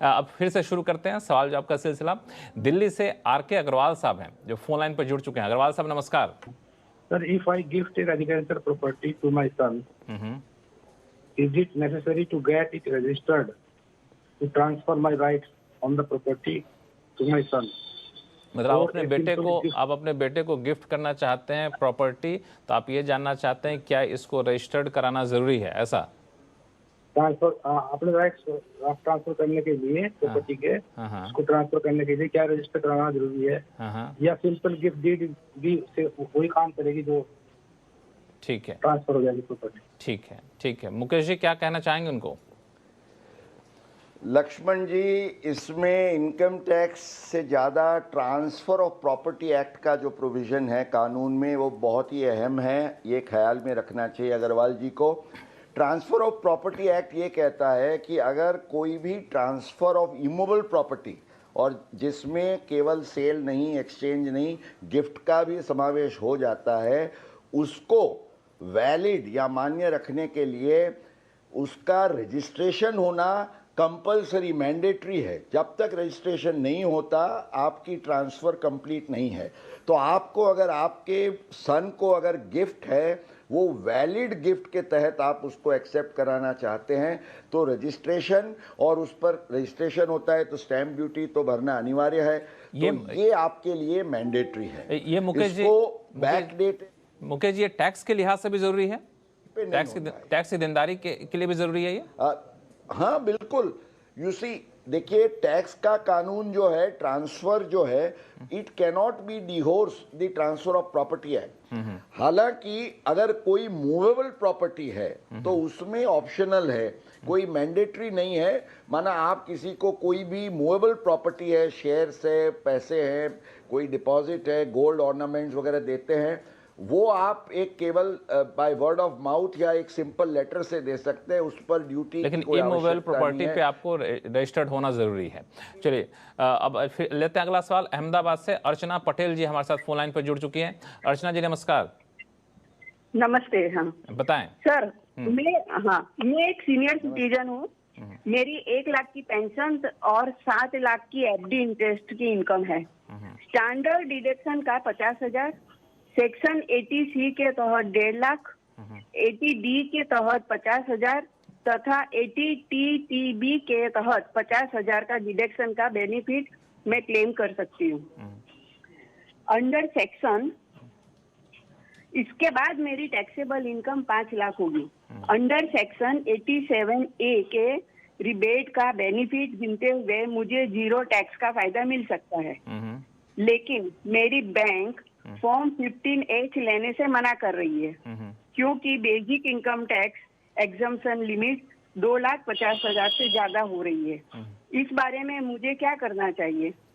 अब फिर से शुरू करते हैं सवाल जवाब का सिलसिला। दिल्ली से आर.के. अग्रवाल साहब हैं जो फोन लाइन पर जुड़ चुके हैं। अग्रवाल साहब नमस्कार। Sir, if I gift a residential property to my son, is it necessary to get it registered to transfer my rights on the property to my son? मतलब और एक simple gift- आप अपने बेटे को गिफ्ट करना चाहते हैं प्रॉपर्टी, तो आप ये जानना चाहते हैं क्या इसको रजिस्टर्ड कराना जरूरी है, ऐसा? ट्रांसफर अपने राइट्स ट्रांसफर करने के लिए प्रॉपर्टी के उसको ट्रांसफर करने के लिए क्या रजिस्टर कराना जरूरी है, या सिंपल गिफ्ट डीड भी से वही काम करेगी जो ठीक है ट्रांसफर हो जाएगी प्रॉपर्टी? ठीक है। मुकेश जी क्या कहना चाहेंगे उनको? लक्ष्मण जी, इसमें इनकम टैक्स से ज़्यादा ट्रांसफ़र ऑफ प्रॉपर्टी एक्ट का जो प्रोविज़न है कानून में वो बहुत ही अहम है, ये ख्याल में रखना चाहिए अग्रवाल जी को। ट्रांसफ़र ऑफ प्रॉपर्टी एक्ट ये कहता है कि अगर कोई भी ट्रांसफ़र ऑफ इमूवेबल प्रॉपर्टी, और जिसमें केवल सेल नहीं, एक्सचेंज नहीं, गिफ्ट का भी समावेश हो जाता है, उसको वैलिड या मान्य रखने के लिए उसका रजिस्ट्रेशन होना कंपलसरी, मैंडेटरी है। जब तक रजिस्ट्रेशन नहीं होता आपकी ट्रांसफ़र कंप्लीट नहीं है। तो आपको अगर आपके सन को अगर गिफ्ट है, वो वैलिड गिफ्ट के तहत आप उसको एक्सेप्ट कराना चाहते हैं, तो रजिस्ट्रेशन, और उस पर रजिस्ट्रेशन होता है तो स्टैम्प ड्यूटी तो भरना अनिवार्य है। ये आपके लिए मैंडेटरी है। ये मुकेश जी, मुकेश जी, ये टैक्स के लिहाज से भी जरूरी है? टैक्स की देनदारी के लिए भी जरूरी है ये? हाँ बिल्कुल। यू सी, देखिए टैक्स का कानून जो है, ट्रांसफर जो है, it cannot be divorce the transfer of property act. हालांकि अगर कोई मूवेबल प्रॉपर्टी है तो उसमें ऑप्शनल है, कोई मैंडेटरी नहीं है। माना आप किसी को कोई भी मूवेबल प्रॉपर्टी है, शेयर्स है, पैसे हैं, कोई डिपॉजिट है, गोल्ड ऑर्नामेंट्स वगैरह देते हैं, वो आप एक केवल बाय वर्ड ऑफ माउथ या एक सिंपल लेटर से दे सकते हैं, उस पर ड्यूटी। लेकिन इमूवेबल प्रॉपर्टी पे आपको रजिस्टर्ड होना जरूरी है। चलिए अब फिर लेते हैं अगला सवाल। अहमदाबाद से अर्चना पटेल जी हमारे साथ फोन लाइन पर जुड़ चुकी हैं। अर्चना जी नमस्कार। नमस्ते। हाँ बताएं सर। मैं एक सीनियर सिटीजन हूँ। मेरी 1 लाख की पेंशन और 7 लाख की एफडी इंटरेस्ट की इनकम है। स्टैंडर्ड डिडक्शन का 50,000, सेक्शन 80C के तहत 1.5 लाख, 80D के तहत 50,000 तथा 80TTB के तहत 50,000 का डिडक्शन का बेनिफिट मैं क्लेम कर सकती हूँ अंडर सेक्शन। इसके बाद मेरी टैक्सेबल इनकम 5 लाख होगी। अंडर सेक्शन 87A के रिबेट का बेनिफिट गिनते हुए मुझे 0 टैक्स का फायदा मिल सकता है। लेकिन मेरी बैंक फॉर्म 15H लेने से मना कर रही है, क्योंकि basic income tax exemption limit 2,50,000 से ज्यादा हो रही है। इस बारे में मुझे क्या करना चाहिए?